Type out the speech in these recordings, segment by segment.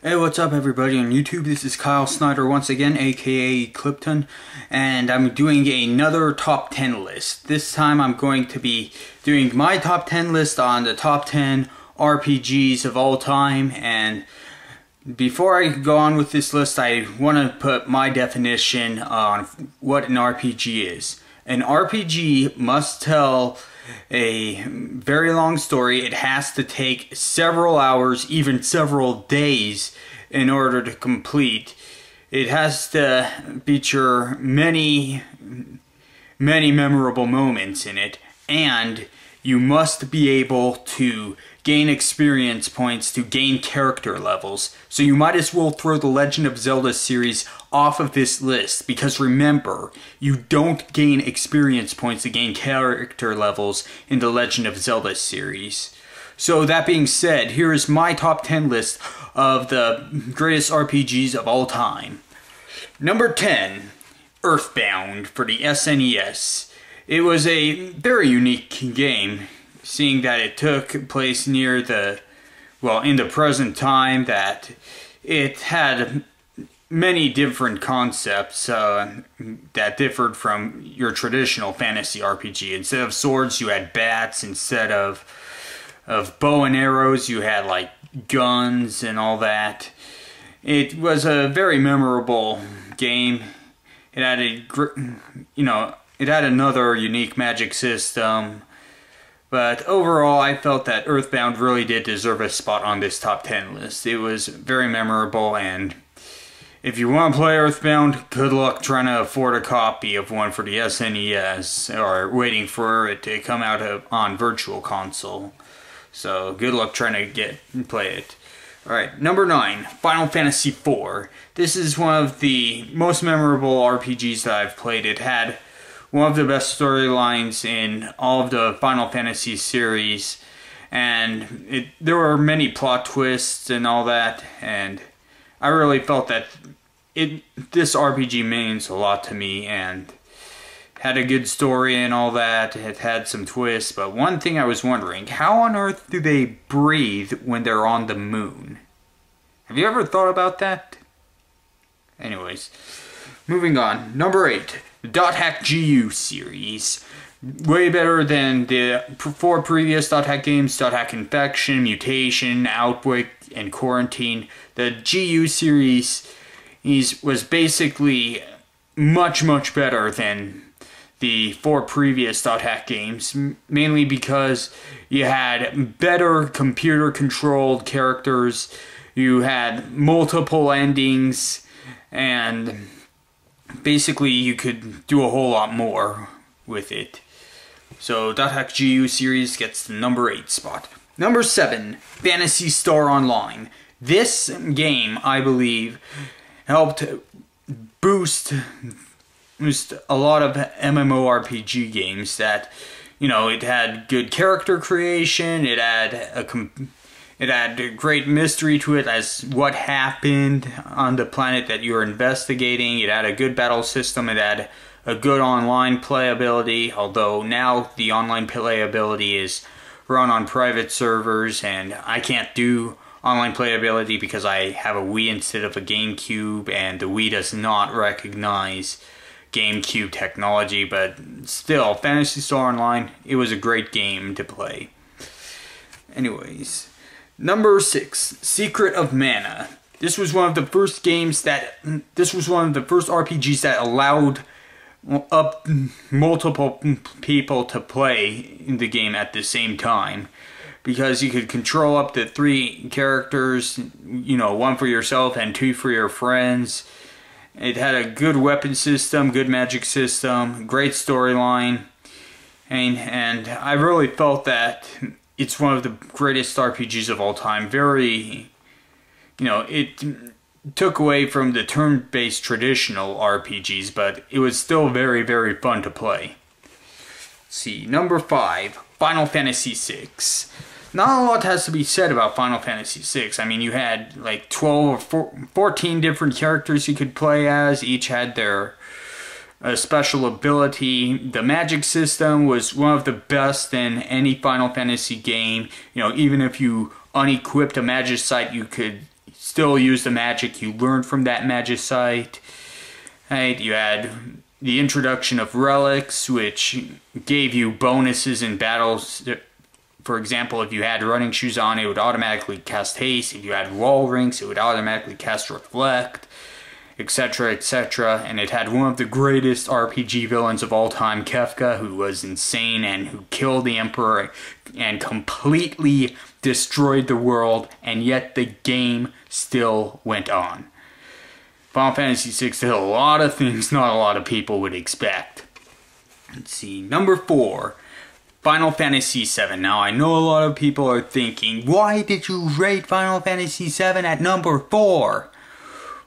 Hey, what's up everybody on YouTube? This is Kyle Snyder once again, aka Clipton, and I'm doing another top 10 list. This time I'm going to be doing my top 10 list on the top 10 RPGs of all time, and before I go on with this list, I want to put my definition on what an RPG is. An RPG must tell a very long story. It has to take several hours, even several days, in order to complete. It has to feature many memorable moments in it, and you must be able to gain experience points to gain character levels. So you might as well throw the Legend of Zelda series off of this list, because remember, you don't gain experience points to gain character levels in the Legend of Zelda series. So that being said, here is my top 10 list of the greatest RPGs of all time. Number 10, Earthbound for the SNES. It was a very unique game, seeing that it took place near the, well, in the present time, that it had many different concepts that differed from your traditional fantasy RPG. Instead of swords, you had bats. Instead of bow and arrows, you had like guns and all that. It was a very memorable game. It had it had another unique magic system. But overall, I felt that Earthbound really did deserve a spot on this top 10 list. It was very memorable, and if you want to play Earthbound, good luck trying to afford a copy of one for the SNES, or waiting for it to come out on Virtual Console. So good luck trying to play it. Alright, number 9, Final Fantasy IV. This is one of the most memorable RPGs that I've played. It had one of the best storylines in all of the Final Fantasy series, and there were many plot twists and all that, and I really felt that this RPG means a lot to me, and had a good story and all that. It had some twists, but one thing I was wondering, how on earth do they breathe when they're on the moon? Have you ever thought about that? Anyways, moving on. Number 8, the .hack GU series. Way better than the 4 previous .hack games, .hack Infection, Mutation, Outbreak, and Quarantine. The GU series was basically much better than the 4 previous .hack games, mainly because you had better computer-controlled characters, you had multiple endings, and basically you could do a whole lot more with it. So .hack GU series gets the number 8 spot. Number 7, Phantasy Star Online. This game, I believe, helped boost a lot of MMORPG games. That, it had good character creation, it had great mystery to it as what happened on the planet that you were investigating. It had a good battle system, it had a good online playability, although now the online playability is run on private servers, and I can't do online playability because I have a Wii instead of a GameCube, and the Wii does not recognize GameCube technology. But still, Phantasy Star Online, it was a great game to play. Anyways, number 6, Secret of Mana. This was one of the first RPGs that allowed up multiple people to play in the game at the same time, because you could control up to 3 characters, 1 for yourself and 2 for your friends. It had a good weapon system, good magic system, great storyline, and I really felt that it's one of the greatest RPGs of all time. It took away from the turn-based traditional RPGs, but it was still very fun to play. Let's see, number 5, Final Fantasy VI. Not a lot has to be said about Final Fantasy VI. I mean, you had like 12 or 14 different characters you could play as. Each had their special ability. The magic system was one of the best in any Final Fantasy game. Even if you unequipped a Magicite, you could still use the magic you learned from that magicite. Right? You had the introduction of relics, which gave you bonuses in battles. For example, if you had running shoes on, it would automatically cast haste. If you had wall rings, it would automatically cast reflect, etc., etc. And it had one of the greatest RPG villains of all time, Kefka, who was insane and who killed the Emperor and completely destroyed the world, and yet the game still went on. Final Fantasy VI did a lot of things not a lot of people would expect. Let's see, number 4, Final Fantasy VII. Now, I know a lot of people are thinking, why did you rate Final Fantasy VII at number 4?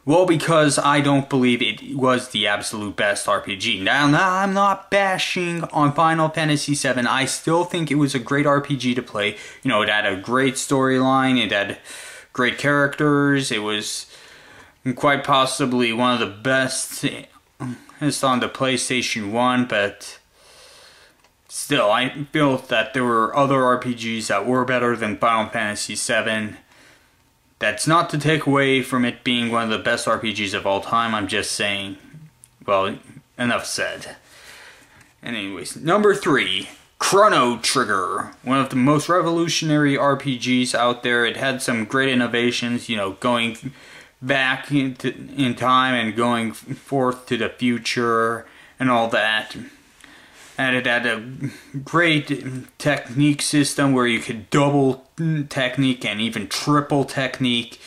Well, because I don't believe it was the absolute best RPG. Now, I'm not bashing on Final Fantasy VII. I still think it was a great RPG to play. You know, it had a great storyline, it had great characters, it was quite possibly one of the best on the PlayStation 1, but still, I feel that there were other RPGs that were better than Final Fantasy VII. That's not to take away from it being one of the best RPGs of all time. I'm just saying, well, enough said. Anyways, number 3, Chrono Trigger. One of the most revolutionary RPGs out there. It had some great innovations, you know, going back in time and going forth to the future and all that. And it had a great technique system where you could double technique and even triple technique.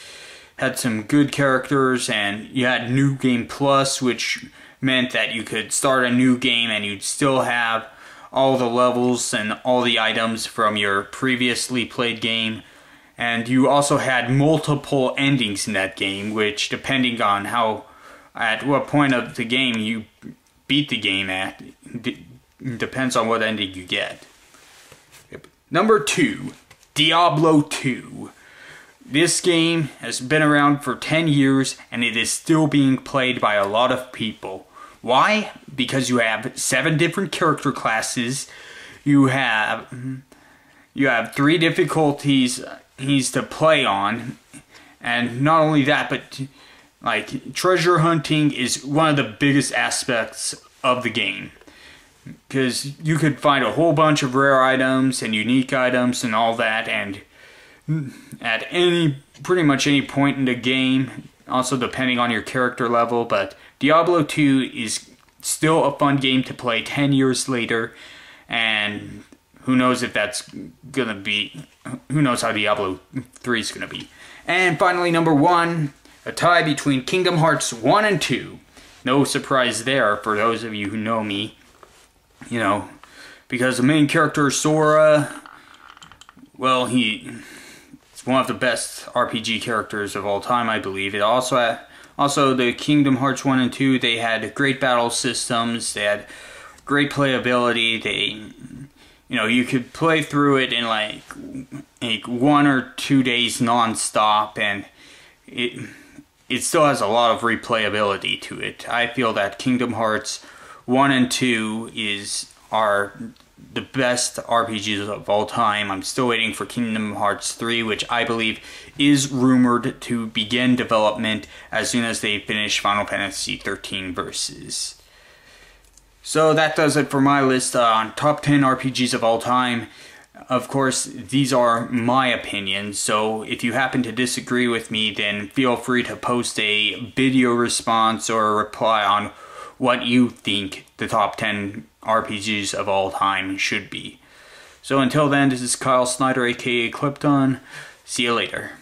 Had some good characters, and you had New Game Plus, which meant that you could start a new game and you'd still have all the levels and all the items from your previously played game. And you also had multiple endings in that game, which, depending on at what point of the game you beat the game at, depends on what ending you get. Number 2, Diablo II. This game has been around for 10 years and it is still being played by a lot of people. Why? Because you have 7 different character classes. You have 3 difficulties to play on, and not only that, but like treasure hunting is one of the biggest aspects of the game. Because you could find a whole bunch of rare items and unique items and all that, and at pretty much any point in the game, also depending on your character level. But Diablo 2 is still a fun game to play 10 years later, and who knows if that's gonna be, who knows how Diablo 3 is gonna be. And finally, number 1, a tie between Kingdom Hearts 1 and 2. No surprise there for those of you who know me. You know, because the main character, Sora, well, he's one of the best RPG characters of all time, I believe. It also the Kingdom Hearts 1 and 2, they had great battle systems, they had great playability, you know, you could play through it in like 1 or 2 days non-stop, and it still has a lot of replayability to it. I feel that Kingdom Hearts 1 and 2 are the best RPGs of all time. I'm still waiting for Kingdom Hearts 3, which I believe is rumored to begin development as soon as they finish Final Fantasy 13 Versus. So that does it for my list on top 10 RPGs of all time. Of course, these are my opinions, so if you happen to disagree with me, then feel free to post a video response or a reply on what you think the top 10 RPGs of all time should be. So until then, this is Kyle Snyder, aka Clipton. See you later.